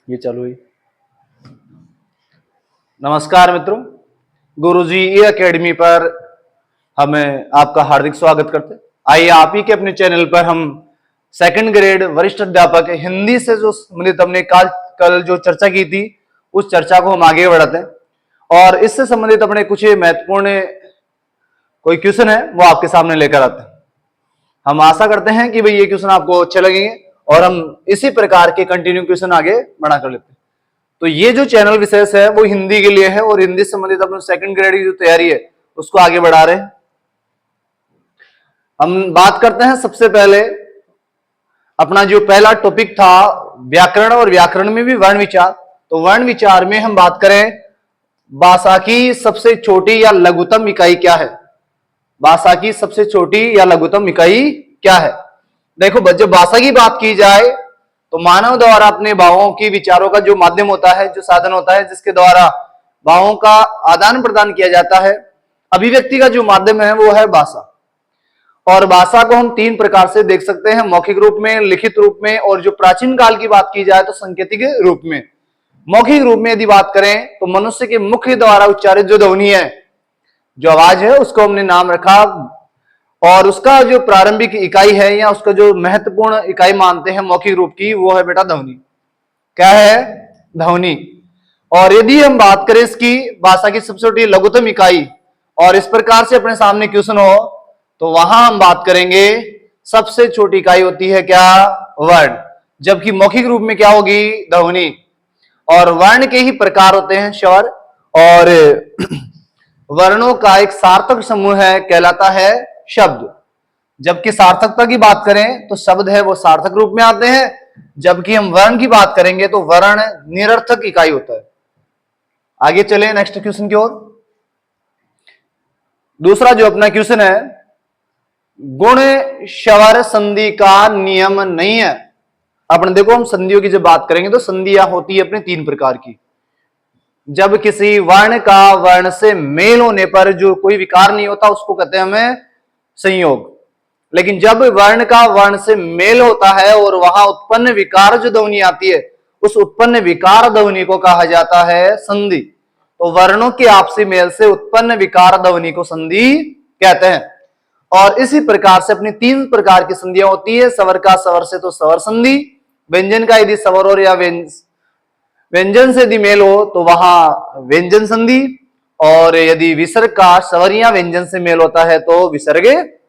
ये चालू हुई। नमस्कार मित्रों, गुरुजी ई एकेडमी पर हमें आपका हार्दिक स्वागत करते हैं। आइए आप ही के अपने चैनल पर हम सेकंड ग्रेड वरिष्ठ अध्यापक हिंदी से जो संबंधित हमने कल जो चर्चा की थी उस चर्चा को हम आगे बढ़ाते हैं और इससे संबंधित अपने कुछ महत्वपूर्ण कोई क्वेश्चन है वो आपके सामने लेकर आते हैं। हम आशा करते हैं कि भाई ये क्वेश्चन आपको अच्छे लगेंगे और हम इसी प्रकार के कंटिन्यू क्वेश्चन आगे बढ़ा कर लेते हैं। तो ये जो चैनल विशेष है वो हिंदी के लिए है और हिंदी से संबंधित अपने सेकंड ग्रेड की जो तैयारी है उसको आगे बढ़ा रहे हैं। हम बात करते हैं सबसे पहले अपना जो पहला टॉपिक था व्याकरण, और व्याकरण में भी वर्ण विचार। तो वर्ण विचार में हम बात करें भाषा की सबसे छोटी या लघुतम इकाई क्या है। भाषा की सबसे छोटी या लघुतम इकाई क्या है। देखो, जब भाषा की बात की जाए तो मानव द्वारा अपने भावों की विचारों का जो माध्यम होता है, जो साधन होता है, जिसके द्वारा भावों का आदान प्रदान किया जाता है, अभिव्यक्ति का जो माध्यम है वो है भाषा। और भाषा को हम तीन प्रकार से देख सकते हैं, मौखिक रूप में, लिखित रूप में, और जो प्राचीन काल की बात की जाए तो सांकेतिक रूप में। मौखिक रूप में यदि बात करें तो मनुष्य के मुख द्वारा उच्चारित जो ध्वनि है, जो आवाज है, उसको हमने नाम रखा, और उसका जो प्रारंभिक इकाई है या उसका जो महत्वपूर्ण इकाई मानते हैं मौखिक रूप की, वो है बेटा ध्वनि। क्या है? ध्वनि। और यदि हम बात करें इसकी भाषा की सबसे छोटी लघुतम इकाई, और इस प्रकार से अपने सामने क्वेश्चन हो तो वहां हम बात करेंगे सबसे छोटी इकाई होती है क्या? वर्ण। जबकि मौखिक रूप में क्या होगी? ध्वनि। और वर्ण के ही प्रकार होते हैं स्वर, और वर्णों का एक सार्थक समूह है, कहलाता है शब्द। जबकि सार्थकता की बात करें तो शब्द है वो सार्थक रूप में आते हैं, जबकि हम वर्ण की बात करेंगे तो वर्ण निरर्थक इकाई होता है। आगे चले नेक्स्ट क्वेश्चन की ओर। दूसरा जो अपना क्वेश्चन है, गुण स्वर संधि का नियम नहीं है। अपन देखो, हम संधियों की जब बात करेंगे तो संधियां होती है अपने तीन प्रकार की। जब किसी वर्ण का वर्ण से मेल होने पर जो कोई विकार नहीं होता उसको कहते हैं हमें संयोग। लेकिन जब वर्ण का वर्ण से मेल होता है और वहां उत्पन्न विकार जो ध्वनि आती है, उस उत्पन्न विकार ध्वनि को कहा जाता है संधि। तो वर्णों के आपसी मेल से उत्पन्न विकार ध्वनि को संधि कहते हैं। और इसी प्रकार से अपनी तीन प्रकार की संधियां होती है। स्वर का स्वर से तो स्वर संधि, व्यंजन का यदि स्वर और या व्यंजन से यदि मेल हो तो वहां व्यंजन संधि, और यदि विसर्ग का स्वर या व्यंजन से मेल होता है तो विसर्ग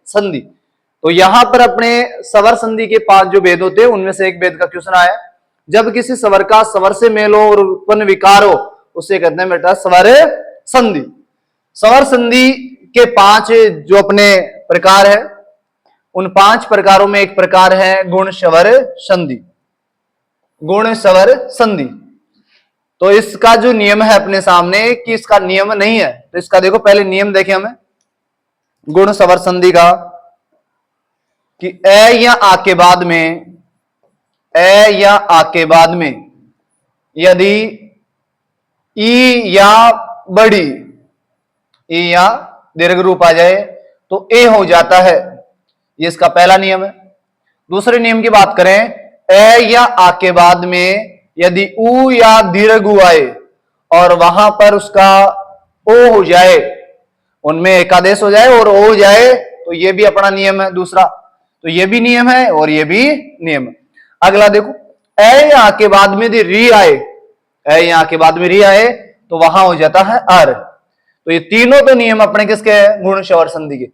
संधि। तो यहां पर अपने स्वर संधि के 5 जो भेद होते हैं उनमें से एक भेद का क्वेश्चन आया। जब किसी स्वर का स्वर से मेल हो और उत्पन्न विकार हो उसे कहते हैं बेटा स्वर संधि। स्वर संधि के 5 जो अपने प्रकार है, उन 5 प्रकारों में एक प्रकार है गुण स्वर संधि। गुण स्वर संधि। तो इसका जो नियम है अपने सामने कि इसका नियम नहीं है, तो इसका देखो पहले नियम देखें हमें गुण स्वर संधि का, कि ए या आ के बाद में, ए या आ के बाद में यदि ई या बड़ी, ई या दीर्घ रूप आ जाए तो ए हो जाता है। ये इसका पहला नियम है। दूसरे नियम की बात करें, ए या आ के बाद में यदि ऊ या दीर्घ ऊ आए और वहां पर उसका ओ हो जाए, उनमें एकादेश हो जाए और ओ हो जाए, तो ये भी अपना नियम है दूसरा। तो ये भी नियम है और ये भी नियम है। अगला देखो, ए या के बाद में यदि री आए, ए या के बाद में री आए तो वहां हो जाता है अर। तो ये तीनों तो नियम अपने किसके हैं? गुण स्वर संधि के।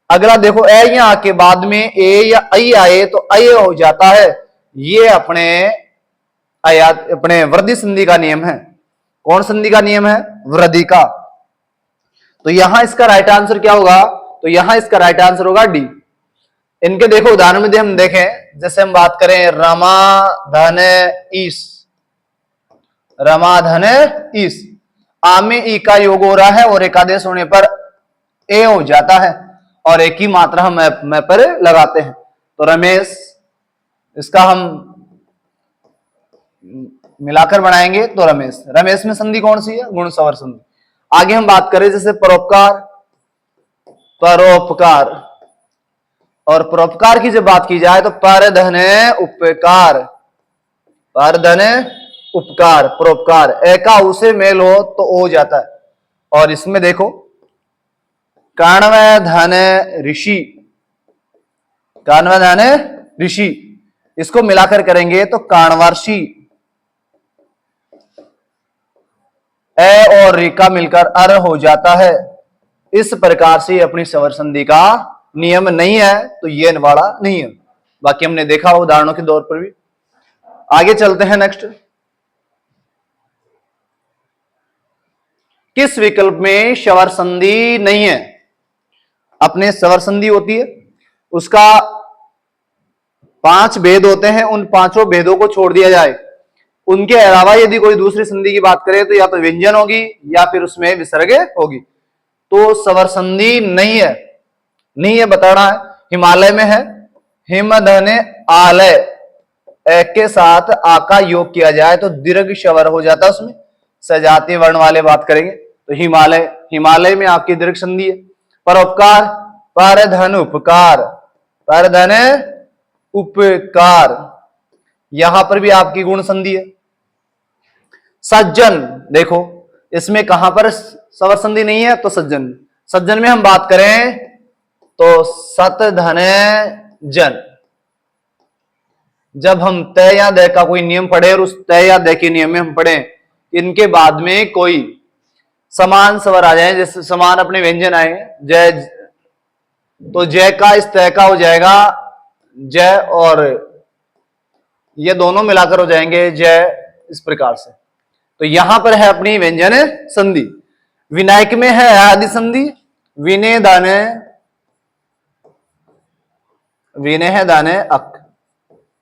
अगला देखो, ए या के बाद में ए या आई आए तो अय हो जाता है। ये अपने वृद्धि संधि का नियम है। कौन संधि का नियम है? वृद्धि का। तो यहां इसका राइट आंसर क्या होगा? तो यहां इसका राइट आंसर होगा डी। इनके देखो उदाहरण में हम देखें, जैसे हम बात करें रमा धन ईश, रमा धन ईश, आ में ई का योग हो रहा है और एकादेश होने पर ए हो जाता है और एक ही मात्रा हम मैं पर लगाते हैं। तो रमेश, इसका हम मिलाकर बनाएंगे तो रमेश। रमेश में संधि कौन सी है? गुण स्वर संधि। आगे हम बात करें जैसे परोपकार, परोपकार, और परोपकार की जब बात की जाए तो परधन उपकार, परधन उपकार, परोपकार, ए का उसे मेल हो तो ओ जाता है। और इसमें देखो काण्व धन ऋषि, काण्व धन ऋषि, इसको मिलाकर करेंगे तो काण्वार्षि, ए और रि का मिलकर अर हो जाता है। इस प्रकार से अपनी स्वर संधि का नियम नहीं है तो ये वाला नहीं है। बाकी हमने देखा उदाहरणों के दौर पर भी। आगे चलते हैं नेक्स्ट। किस विकल्प में स्वर संधि नहीं है? अपने स्वर संधि होती है, उसका 5 भेद होते हैं, उन 5 भेदों को छोड़ दिया जाए, उनके अलावा यदि कोई दूसरी संधि की बात करें तो या तो व्यंजन होगी या फिर उसमें विसर्ग होगी, तो स्वर संधि नहीं है। नहीं है बताना है। हिमालय में है हिमधन आलय, ए के साथ आ का योग किया जाए तो दीर्घ स्वर हो जाता है, उसमें सजातीय वर्ण वाले बात करेंगे तो हिमालय, हिमालय में आपकी दीर्घ संधि है। परोपकार, पर धन उपकार, पर धन उपकार, यहां पर भी आपकी गुण संधि है। सज्जन, देखो इसमें कहां पर स्वर संधि नहीं है तो सज्जन, सज्जन में हम बात करें तो सत धन जन। जब हम तय या दय का कोई नियम पढ़े और उस तय या दय के नियम में हम पढ़े इनके बाद में कोई समान स्वर आ जाए, जैसे समान अपने व्यंजन आए जय, तो जय का इस तय का हो जाएगा जय, और ये दोनों मिलाकर हो जाएंगे जय, इस प्रकार से। तो यहां पर है अपनी व्यंजन संधि। विनायक में है आदि संधि, विनय दाने, विनय दाने अक,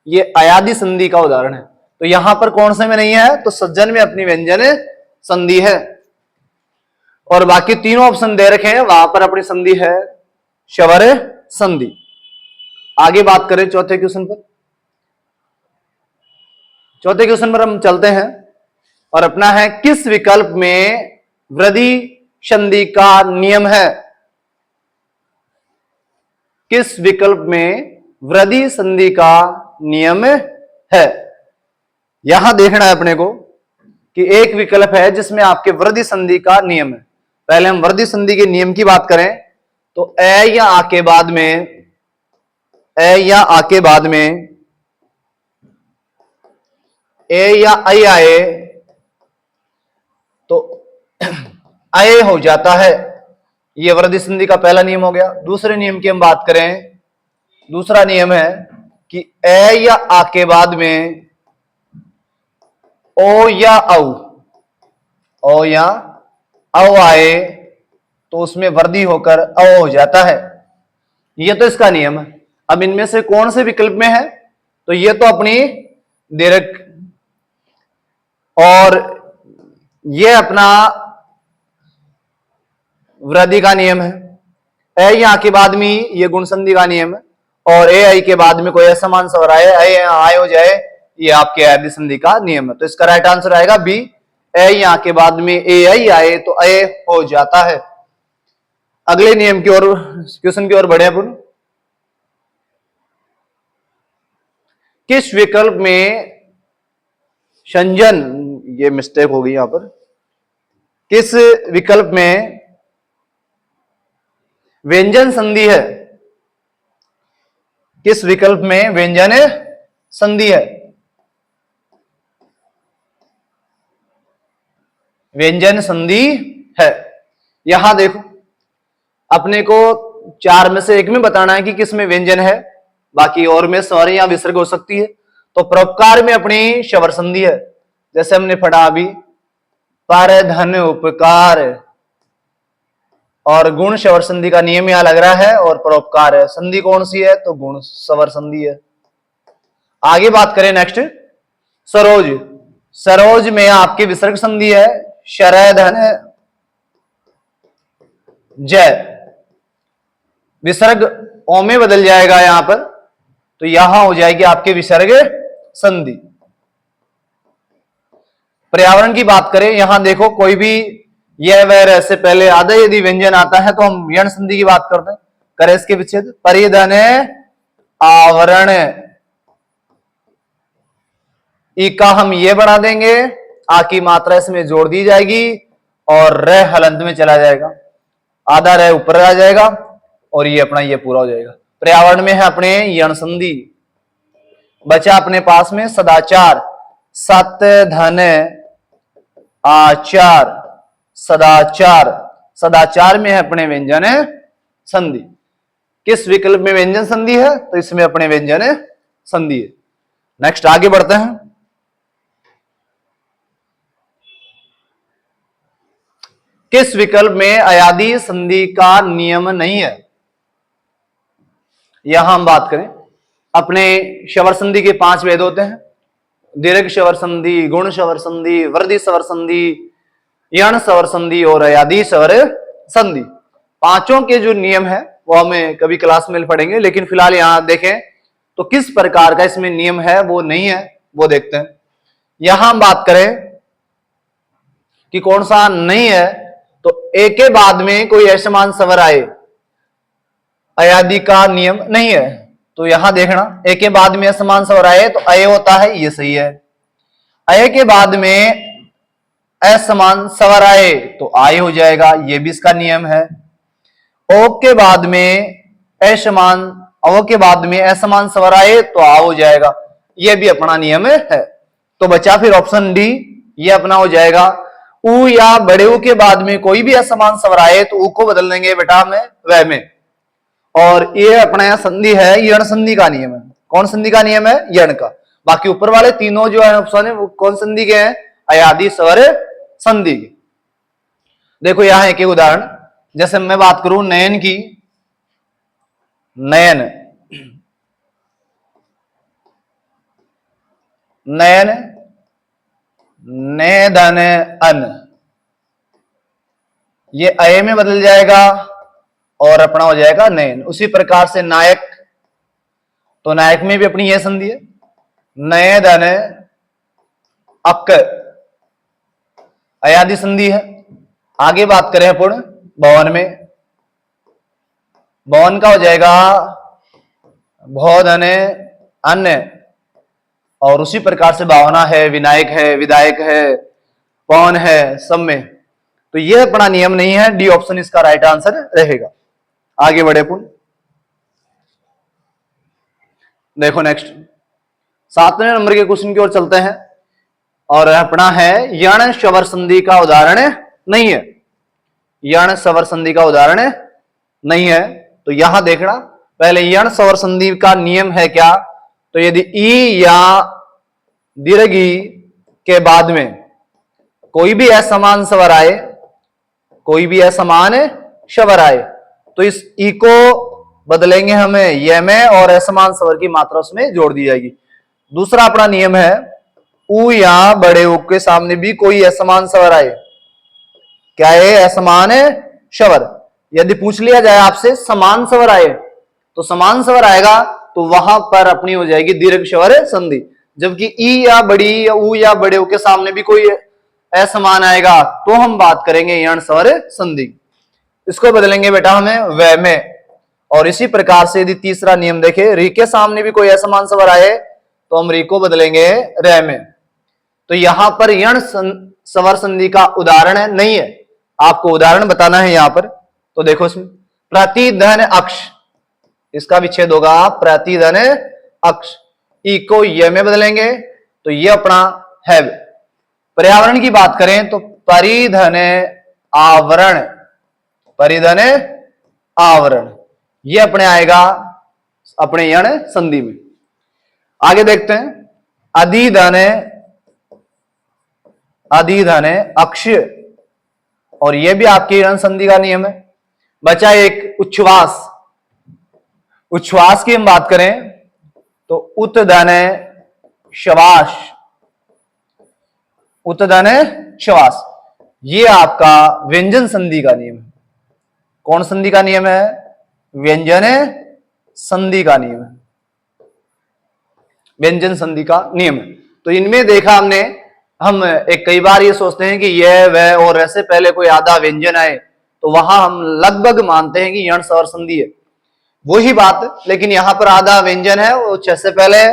ये अयादि संधि का उदाहरण है। तो यहां पर कौन से में नहीं है तो सज्जन में अपनी व्यंजन संधि है। और बाकी तीनों ऑप्शन दे रखे हैं वहां पर अपनी संधि है स्वर संधि। आगे बात करें चौथे क्वेश्चन पर। चौथे क्वेश्चन पर हम चलते हैं और अपना है किस विकल्प में वृद्धि संधि का नियम है? किस विकल्प में वृद्धि संधि का नियम है? यहां देखना है अपने को कि एक विकल्प है जिसमें आपके वृद्धि संधि का नियम है। पहले हम वृद्धि संधि के नियम की बात करें तो ए या आ के बाद में, ए या आ के बाद में ए या आई आए तो अय हो जाता है। यह वृद्धि संधि का पहला नियम हो गया। दूसरे नियम की हम बात करें, दूसरा नियम है कि ए या आ के बाद में ओ या औ, ओ या औ आए तो उसमें वृद्धि होकर अ हो जाता है। यह तो इसका नियम है। अब इनमें से कौन से विकल्प में है तो यह तो अपनी दीर्घ, और यह अपना वृद्धि का नियम है। ए यहां के बाद में ये गुण संधि का नियम है, और ए आई के बाद में कोई असमान स्वर आए, आए हो जाए, ये आपके आदि संधि का नियम है। तो इसका राइट आंसर आएगा बी। ए यहां के बाद में ए आई आए तो ए हो जाता है। अगले नियम की ओर, क्वेश्चन की ओर बढ़े अपन। किस विकल्प में संजन, ये मिस्टेक हो गई यहां पर, किस विकल्प में व्यंजन संधि है? किस विकल्प में व्यंजन संधि है? व्यंजन संधि है। यहां देखो अपने को 4 में से एक में बताना है कि किस में व्यंजन है, बाकी और में स्वर या विसर्ग हो सकती है। तो परोपकार में अपनी स्वर संधि है, जैसे हमने पढ़ा अभी पर धन उपकार, और गुण स्वर संधि का नियम यहां लग रहा है, और परोपकार है। संधि कौन सी है तो गुण स्वर संधि है। आगे बात करें नेक्स्ट, सरोज, सरोज में आपकी विसर्ग संधि है, शरय धन जय, विसर्ग ओ में बदल जाएगा यहां पर, तो यहां हो जाएगी आपके विसर्ग संधि। पर्यावरण की बात करें, यहां देखो कोई भी यह वह से पहले आधा यदि व्यंजन आता है तो हम यण संधि की बात करते हैं, करें इसके विच्छेद। परिधन आवरण, ई का हम ये बना देंगे, आ की मात्रा इसमें जोड़ दी जाएगी और र हलंत में चला जाएगा, आधा र ऊपर आ जाएगा और ये अपना ये पूरा हो जाएगा। पर्यावरण में है अपने यण संधि। बचा अपने पास में सदाचार, सत धन आचार, सदाचार। सदाचार में है अपने व्यंजन संधि। किस विकल्प में व्यंजन संधि है? तो इसमें अपने व्यंजन संधि है। नेक्स्ट आगे बढ़ते हैं। किस विकल्प में अयादी संधि का नियम नहीं है? यहां हम बात करें, अपने शवर संधि के 5 भेद होते हैं, दीर्घ शवर संधि, गुण शवर संधि, वृद्धि शवर संधि, यण शवर संधि और अयादी शवर संधि। पांचों के जो नियम है वो हमें कभी क्लास में पढ़ेंगे, लेकिन फिलहाल यहां देखें तो किस प्रकार का इसमें नियम है वो नहीं है, वो देखते हैं। यहां हम बात करें कि कौन सा नहीं है, तो ए के बाद में कोई असमान स्वर आए, अयादी का नियम नहीं है। तो यहां देखना, ए के बाद में असमान स्वर आए तो अय होता है, ये सही है। अय के बाद में असमान स्वर आए तो आय हो जाएगा, ये भी इसका नियम है। ओ के बाद में असमान, ओ के बाद में असमान स्वर आए तो आ हो जाएगा, ये भी अपना नियम है। तो बचा फिर ऑप्शन डी, ये अपना हो जाएगा। उ या बड़े उ के बाद में कोई भी असमान स्वर आए तो उ को बदल देंगे बेटा में वह में, और ये अपना संधि है, यण संधि का नियम है। कौन संधि का नियम है? यण का। बाकी ऊपर वाले तीनों जो है ऑप्शन है वो कौन संधि के हैं? अयादी स्वर संधि के। देखो यहां एक उदाहरण, जैसे मैं बात करूं नयन की, नयन, नयन, ने धन अन, ये अय में बदल जाएगा और अपना हो जाएगा नयन। उसी प्रकार से नायक, तो नायक में भी अपनी यह संधि है, नए धन अक, अयादी संधि है। आगे बात करें अपन भवन में, भवन का हो जाएगा भौ धन अन्य, और उसी प्रकार से भावना है, विनायक है, विधायक है, पवन है, सब में। तो यह अपना नियम नहीं है, डी ऑप्शन इसका राइट आंसर रहेगा। आगे बढ़े पुन, देखो नेक्स्ट 7वें नंबर के क्वेश्चन की ओर चलते हैं, और अपना है यण शवर संधि का उदाहरण नहीं है। यण शवर संधि का उदाहरण नहीं है, तो यहां देखना, पहले यण शवर संधि का नियम है क्या? तो यदि ई या दीर्घी के बाद में कोई भी असमान स्वर आए, कोई भी असमान स्वर आए, तो इस ई को बदलेंगे हमें ये में और असमान स्वर की मात्रा उसमें जोड़ दी जाएगी। दूसरा अपना नियम है, उ या बड़े उ के सामने भी कोई असमान स्वर आए, क्या है? असमान स्वर। यदि पूछ लिया जाए आपसे समान स्वर आए, तो समान स्वर आएगा तो वहां पर अपनी हो जाएगी दीर्घ स्वर संधि। जबकि ई या बड़ी या उ या बड़े उ के सामने भी कोई असमान आएगा तो हम बात करेंगे यण स्वर संधि। इसको बदलेंगे बेटा हमें वह में। और इसी प्रकार से यदि तीसरा नियम देखें, री के सामने भी कोई असमान स्वर आए तो हम री को बदलेंगे रह में। तो यहां पर यण स्वर संधि का उदाहरण नहीं है, आपको उदाहरण बताना है यहां पर। तो देखो इसमें प्रतिधन अक्ष, इसका विच्छेद होगा प्रतिधन अक्ष, ई को ये में बदलेंगे तो ये अपना है। पर्यावरण की बात करें तो परिधन आवरण, परिधन आवरण, ये अपने आएगा अपने यण संधि में। आगे देखते हैं अधिधन, अधिधन अक्ष, और यह भी आपके यण संधि का नियम है। बचा एक उच्छ्वास, उच्छ्वास की हम बात करें तो उत्धन श्वास, उत्धन श्वास, ये आपका व्यंजन संधि का नियम है। कौन संधि का नियम है? व्यंजन संधि का नियम है, व्यंजन संधि का नियम है। तो इनमें देखा हमने, हम एक कई बार ये सोचते हैं कि यह वह और ऐसे पहले कोई आधा व्यंजन आए तो वहां हम लगभग मानते हैं कि यण स्वर संधि है, वही बात। लेकिन यहां पर आधा व्यंजन है, वो छ से पहले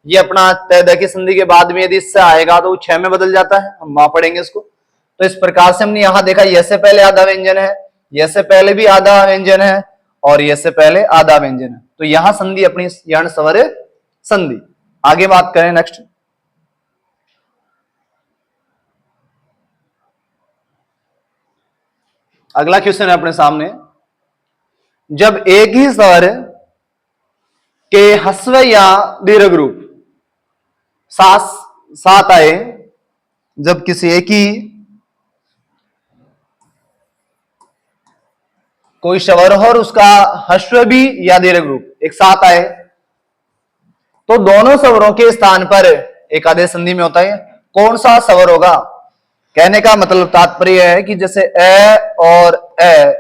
ये अपना तय की संधि के बाद में यदि इससे आएगा तो वो 6 में बदल जाता है, हम वहां पढ़ेंगे इसको। तो इस प्रकार से हमने यहां देखा य से पहले आधा व्यंजन है, य से पहले भी आधा व्यंजन है और य से पहले आधा व्यंजन है। तो यहां संधि अपनी यण स्वर संधि। आगे बात करें नेक्स्ट। अगला क्वेश्चन है अपने सामने, जब एक ही स्वर के ह्रस्व या दीर्घ रूप साथ आए, जब किसी एक ही कोई स्वर हो और उसका ह्रस्व भी या दीर्घ रूप एक साथ आए, तो दोनों स्वरों के स्थान पर एक आदेश संधि में होता है। कौन सा स्वर होगा? कहने का मतलब तात्पर्य है कि जैसे ए और ए,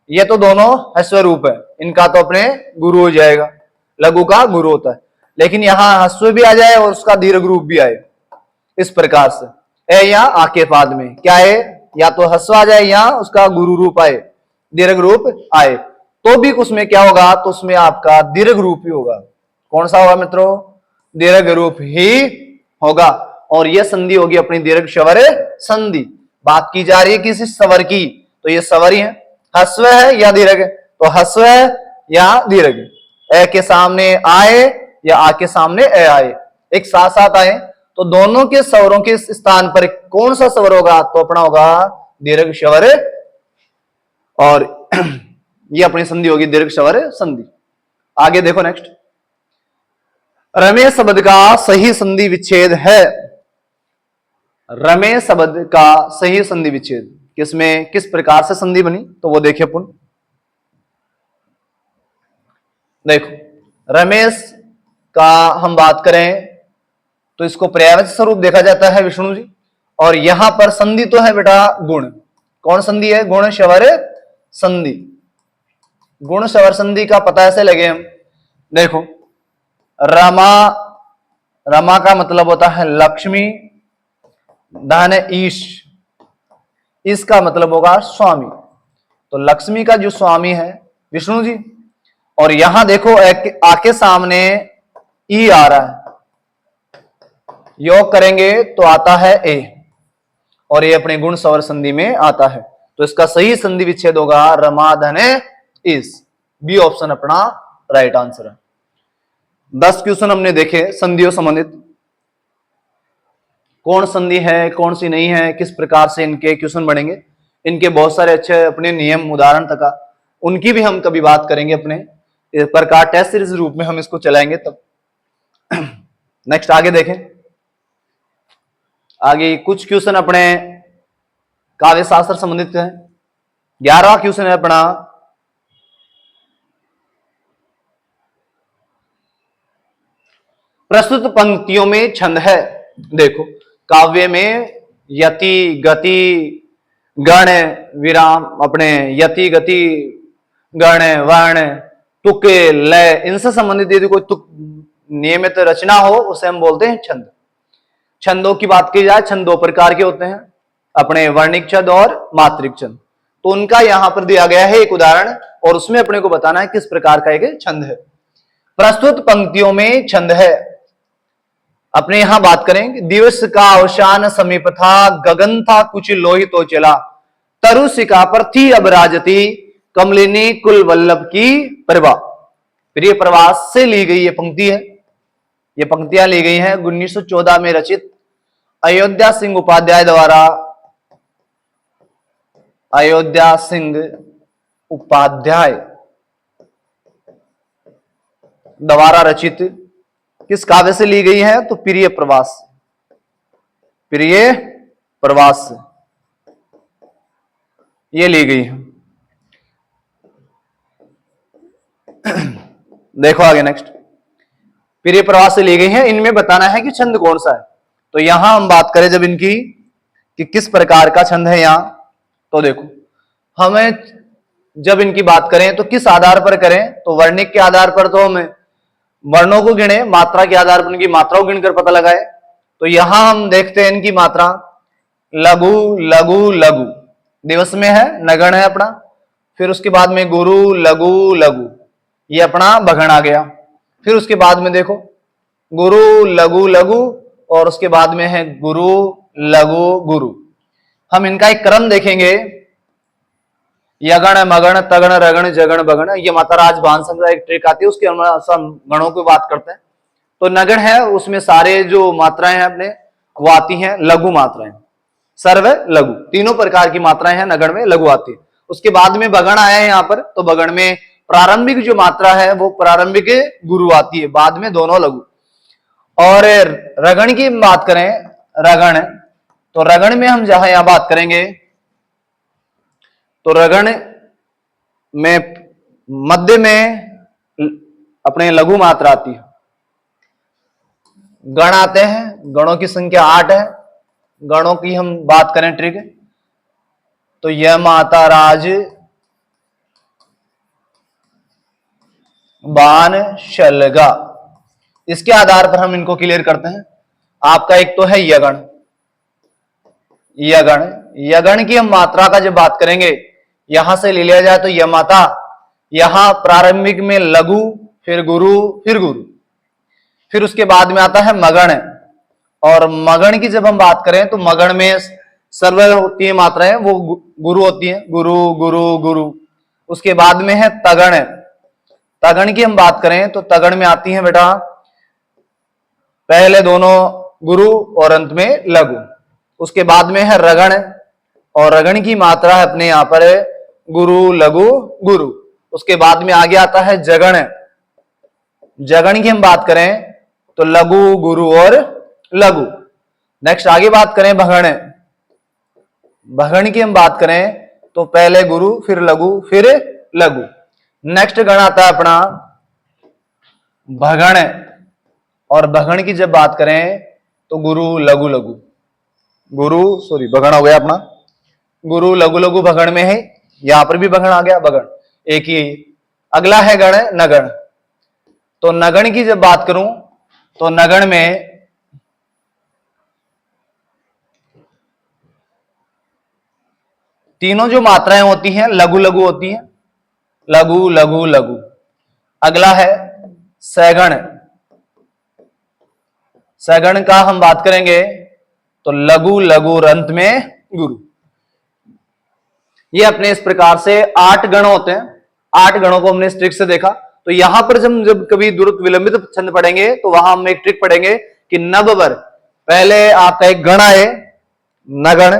ये तो दोनों ह्रस्व रूप है, इनका तो अपने गुरु हो जाएगा, लघु का गुरु होता है। लेकिन यहां ह्रस्व भी आ जाए और उसका दीर्घ रूप भी आए, इस प्रकार से ए या आ के बाद में क्या है, या तो ह्रस्व आ जाए या उसका गुरु रूप आए, दीर्घ रूप आए, तो भी उसमें क्या होगा, तो उसमें आपका दीर्घ रूप ही होगा। कौन सा होगा मित्रों? दीर्घ रूप ही होगा। और यह संधि होगी अपनी दीर्घ स्वर संधि। बात की जा रही है किसी स्वर की, तो ये स्वर ही है, ह्रस्व है या दीर्घ, तो ह्रस्व है या दीर्घ, ए के सामने आए या आ के सामने ए आए, एक साथ साथ आए, तो दोनों के स्वरों के स्थान पर कौन सा स्वर होगा, तो अपना होगा दीर्घ स्वर, और ये अपनी संधि होगी दीर्घ स्वर संधि। आगे देखो नेक्स्ट, रमेश शब्द का सही संधि विच्छेद है। रमेश शब्द का सही संधि विच्छेद किसमें, किस प्रकार से संधि बनी, तो वो देखिए अपन। देखो रमेश का हम बात करें तो इसको पर्यायवाची स्वरूप देखा जाता है विष्णु जी, और यहां पर संधि तो है बेटा गुण। कौन संधि है? गुण स्वर संधि। गुण स्वर संधि का पता ऐसे लगे हम, देखो रमा, रमा का मतलब होता है लक्ष्मी, धन ईश, इसका मतलब होगा स्वामी। तो लक्ष्मी का जो स्वामी है विष्णु जी, और यहां देखो आके सामने ई आ रहा है, योग करेंगे तो आता है ए, और ये अपने गुण स्वर संधि में आता है। तो इसका सही संधि विच्छेद होगा रमा धन ईश, बी ऑप्शन अपना राइट आंसर है। 10 क्वेश्चन हमने देखे संधियों संबंधित, कौन संधि है कौन सी नहीं है, किस प्रकार से इनके क्वेश्चन बनेंगे, इनके बहुत सारे अच्छे अपने नियम उदाहरण तक, उनकी भी हम कभी बात करेंगे अपने इस प्रकार टेस्ट सीरीज रूप में हम इसको चलाएंगे तब। नेक्स्ट आगे देखें, आगे कुछ क्वेश्चन अपने काव्य शास्त्र संबंधित है। 11वां क्वेश्चन है अपना, प्रस्तुत पंक्तियों में छंद है। देखो काव्य में यति गति गण विराम, अपने यति गति गण वर्ण तुके लय, इनसे संबंधित यदि कोई तुक नियमित रचना हो उसे हम बोलते हैं छंद। छंदों की बात की जाए, छंद 2 प्रकार के होते हैं, अपने वर्णिक छंद और मात्रिक छंद। तो उनका यहां पर दिया गया है एक उदाहरण, और उसमें अपने को बताना है किस प्रकार का एक छंद है। प्रस्तुत पंक्तियों में छंद है, अपने यहां बात करें, दिवस का अवसान समीप था, गगन था कुछ लोहित तो चला, तरुशिका पर थी अब राजती, कमलिनी कुल वल्लभ की प्रभा। प्रिय प्रवास से ली गई ये पंक्ति है, ये पंक्तियां ली गई हैं 1914 में रचित अयोध्या सिंह उपाध्याय द्वारा, अयोध्या सिंह उपाध्याय द्वारा रचित किस काव्य से ली गई है, तो प्रिय प्रवास, प्रिय प्रवास ये ली गई है। देखो आगे नेक्स्ट, प्रिय प्रवास से ली गई है, इनमें बताना है कि छंद कौन सा है। तो यहां हम बात करें जब इनकी कि किस प्रकार का छंद है यहां, तो देखो हमें जब इनकी बात करें तो किस आधार पर करें, तो वर्णिक के आधार पर तो हमें वर्णों को गिने, मात्रा के आधार पर उनकी मात्रा को गिनकर पता लगाए। तो यहां हम देखते हैं इनकी मात्रा लघु लघु लघु, दिवस में है नगण है अपना, फिर उसके बाद में गुरु लघु लघु, ये अपना भगण आ गया। फिर उसके बाद में देखो गुरु लघु लघु, और उसके बाद में है गुरु लघु गुरु। हम इनका एक क्रम देखेंगे, यगण मगण तगण रगण जगण बगण। ये माता राज भान संग्रह एक ट्रिक आती है, उसके अनुसार हम गणों की बात करते हैं। तो नगण है, उसमें सारे जो मात्राएं हैं अपने वो आती हैं लघु मात्राएं, सर्व लघु, तीनों प्रकार की मात्राएं हैं नगण में, लघु आती है। उसके बाद में बगण आया है यहाँ पर, तो बगण में प्रारंभिक जो मात्रा है वो प्रारंभिक गुरु आती है, बाद में दोनों लघु। और रगण की बात करें, रगण, तो रगण में हम जहां यहां बात करेंगे तो रगण में मध्य में अपने लघु मात्रा आती है। गण आते हैं, गणों की संख्या 8 है। गणों की हम बात करें ट्रिक, तो यह माता राज बान शलगा, इसके आधार पर हम इनको क्लियर करते हैं। आपका एक तो है यगण, यगण, यगण की हम मात्रा का जब बात करेंगे, यहां से ले लिया जाए तो यह माता, यहां प्रारंभिक में लघु, फिर गुरु, फिर गुरु, फिर उसके बाद में आता है मगण। और मगण की जब हम बात करें तो मगण में सर्व होती है मात्राएं, वो गुरु होती है, गुरु गुरु गुरु। उसके बाद में है तगण, तगण की हम बात करें तो तगण में आती है बेटा पहले दोनों गुरु और अंत में लघु। उसके बाद में है रगण, और रगण की मात्रा है अपने यहां पर गुरु लघु गुरु। उसके बाद में आगे आता है जगण, जगण की हम बात करें तो लघु गुरु और लघु। नेक्स्ट आगे बात करें भगण, भगण की हम बात करें तो पहले गुरु, फिर लघु, फिर लघु। नेक्स्ट गण आता है अपना भगण, और भगण की जब बात करें तो गुरु लघु लघु, गुरु सॉरी भगण हो गया अपना, गुरु लघु लघु भगण में है। यहां पर भी भगण आ गया, भगण एक ही। अगला है गण नगण, तो नगण की जब बात करूं तो नगण में तीनों जो मात्राएं होती हैं लघु लघु होती हैं, लघु लघु लघु। अगला है सैगण, सैगण का हम बात करेंगे तो लघु लघु और अंत में गुरु। ये अपने इस प्रकार से 8 गण होते हैं। 8 गणों को हमने इस ट्रिक से देखा। तो यहां पर जब कभी द्रुत विलंबित छंद पढ़ेंगे तो वहां हम एक ट्रिक पढ़ेंगे कि नववर, पहले आपका एक गण आए नगण,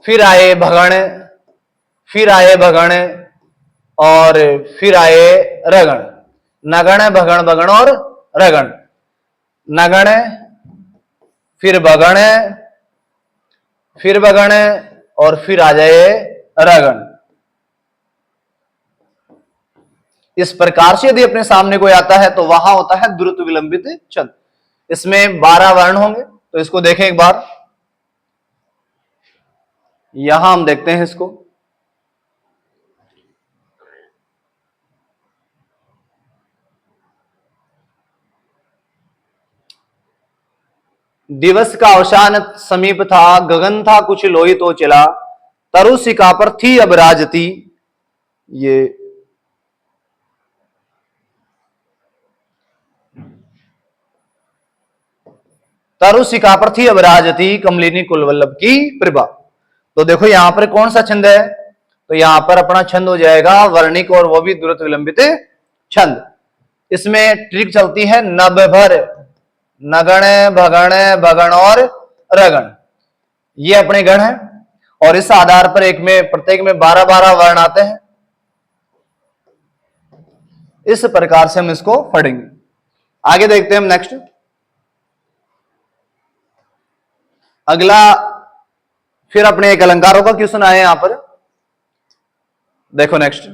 फिर आए भगण, फिर आए भगण, और फिर आए रगण। नगण भगण भगण और रगण, नगण फिर भगण, फिर भगण, और फिर आ जाए रगण। इस प्रकार से यदि अपने सामने कोई आता है तो वहां होता है द्रुत विलंबित छंद। इसमें 12 वर्ण होंगे, तो इसको देखें एक बार। यहां हम देखते हैं इसको, दिवस का अवसान समीप था, गगन था कुछ लोही तो चला, तरु सिका पर थी अब राजती। ये तरु सिका पर थी अब राजती, कमलिनी कुलवल्लभ की प्रभा। तो देखो यहां पर कौन सा छंद है, तो यहां पर अपना छंद हो जाएगा वर्णिक, और वो भी द्रुत विलंबित छंद। इसमें ट्रिक चलती है नभ भर, नगण भगण भगण और रगण, ये अपने गण हैं। और इस आधार पर एक में प्रत्येक में 12-12 वर्ण आते हैं। इस प्रकार से हम इसको पढ़ेंगे। आगे देखते हैं हम नेक्स्ट। अगला फिर अपने एक अलंकारों का क्वेश्चन आया यहां पर, देखो नेक्स्ट।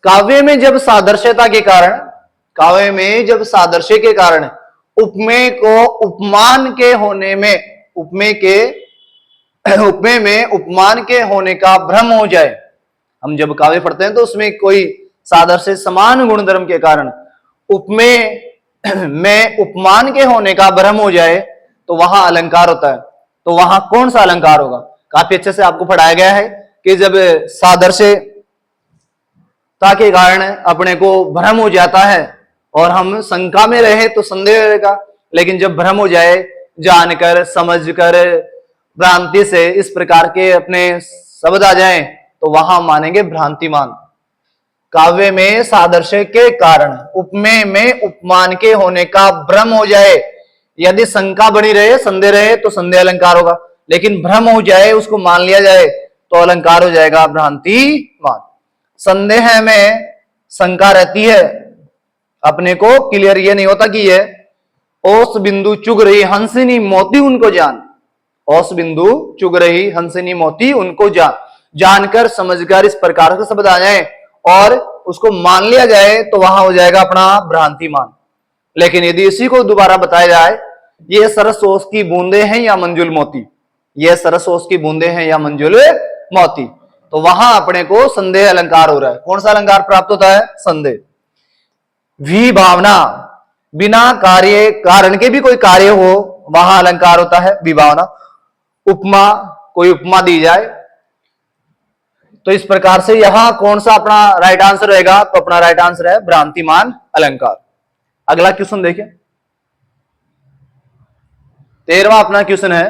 काव्य में जब सादृश्यता के कारण, काव्य में जब सादृश्य के कारण उपमेय को उपमान के होने में, उपमेय में उपमान के होने का भ्रम हो जाए। हम जब काव्य पढ़ते हैं तो उसमें कोई सादृश्य समान गुणधर्म के कारण उपमेय में उपमान के होने का भ्रम हो जाए तो वहां अलंकार होता है। तो वहां कौन सा अलंकार होगा? काफी अच्छे से आपको पढ़ाया गया है कि जब सादृश्य के कारण अपने को भ्रम हो जाता है और हम शंका में रहे तो संदेह रहेगा, लेकिन जब भ्रम हो जाए, जानकर समझकर भ्रांति से इस प्रकार के अपने शब्द आ जाएं तो वहां मानेंगे भ्रांतिमान। काव्य में सादृश्य के कारण उपमेय में उपमान के होने का भ्रम हो जाए, यदि शंका बनी रहे, संदेह रहे तो संदेह अलंकार होगा, लेकिन भ्रम हो जाए, उसको मान लिया जाए तो अलंकार हो जाएगा भ्रांतिमान। संदेह में शंका रहती है, अपने को क्लियर ये नहीं होता कि ये ओस बिंदु चुग रही हंसिनी मोती उनको जान, ओस बिंदु चुग रही हंसिनी मोती उनको जान, जानकर समझकर इस प्रकार के शब्द आ जाए और उसको मान लिया जाए तो वहां हो जाएगा अपना भ्रांतिमान। लेकिन यदि इसी को दोबारा बताया जाए, ये सरसोस की बूंदे हैं या मंजुल मोती, ये सरसोस की बूंदे हैं या मंजुल मोती, तो वहां अपने को संदेह अलंकार हो रहा है। कौन सा अलंकार प्राप्त होता है? संदेह। विभावना, बिना कार्य कारण के भी कोई कार्य हो वहां अलंकार होता है विभावना। उपमा, कोई उपमा दी जाए तो इस प्रकार से यहां कौन सा अपना राइट आंसर रहेगा? तो अपना राइट आंसर है भ्रांतिमान अलंकार। अगला क्वेश्चन देखिए, 13वां अपना क्वेश्चन है।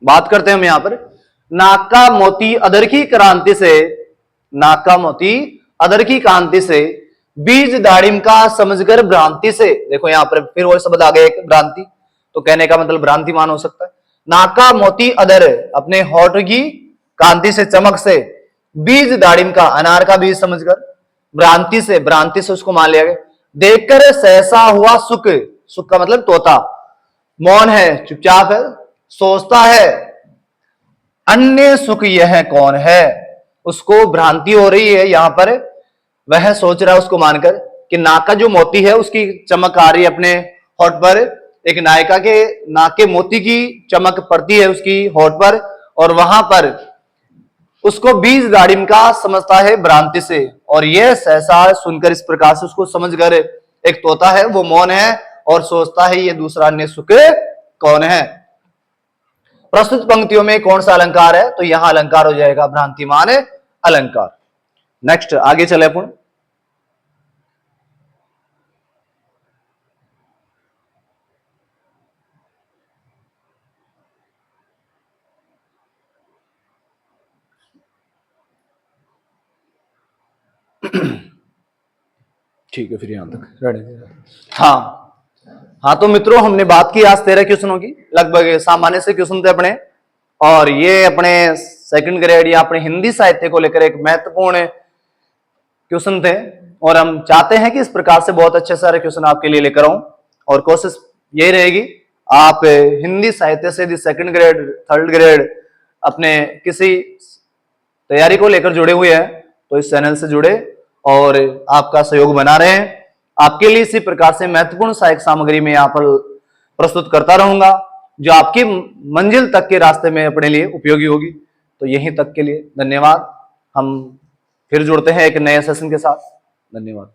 बात करते हैं हम यहां पर, नाक का मोती अधर की क्रांति से, नाक का मोती अधर की कांति से, बीज दाड़िम का समझकर भ्रांति से। देखो यहां पर फिर वो शब्द आ गया एक भ्रांति, तो कहने का मतलब भ्रांतिमान हो सकता है। नाक का मोती अधर, अपने होठ की कांति से, चमक से, बीज दाड़िम का, अनार का बीज समझकर, भ्रांति से, भ्रांति से उसको मान लिया गया। देखकर सहसा हुआ सुख, सुख का मतलब तोता, मौन है, चुपचाप है, सोचता है अन्य सुख यह कौन है, उसको भ्रांति हो रही है यहां पर, वह सोच रहा है उसको मानकर कि नाक का जो मोती है उसकी चमक आ रही है अपने होठ पर, एक नायिका के नाक के मोती की चमक पड़ती है उसकी होठ पर, और वहां पर उसको बीज दाड़िम का समझता है भ्रांति से, और यह सहसा सुनकर इस प्रकार से उसको समझकर एक तोता है, वो मौन है और सोचता है ये दूसरा अन्य सुख कौन है। प्रस्तुत पंक्तियों में कौन सा अलंकार है? तो यहां अलंकार हो जाएगा भ्रांतिमान अलंकार। नेक्स्ट आगे चले अपन, ठीक है फिर यहां तक रेडी। हाँ हाँ, तो मित्रों हमने बात की आज 13 क्वेश्चनों की, लगभग सामान्य से क्वेश्चन थे अपने, और ये अपने सेकंड ग्रेड या अपने हिंदी साहित्य को लेकर एक महत्वपूर्ण क्वेश्चन थे, और हम चाहते हैं कि इस प्रकार से बहुत अच्छे सारे क्वेश्चन आपके लिए लेकर आऊं, और कोशिश यही रहेगी आप हिंदी साहित्य से यदि सेकंड ग्रेड, थर्ड ग्रेड अपने किसी तैयारी को लेकर जुड़े हुए हैं तो इस चैनल से जुड़े और आपका सहयोग बना रहे हैं। आपके लिए इसी प्रकार से महत्वपूर्ण सहायक सामग्री में यहाँ पर प्रस्तुत करता रहूंगा, जो आपकी मंजिल तक के रास्ते में अपने लिए उपयोगी होगी। तो यहीं तक के लिए धन्यवाद। हम फिर जुड़ते हैं एक नए सेशन के साथ। धन्यवाद।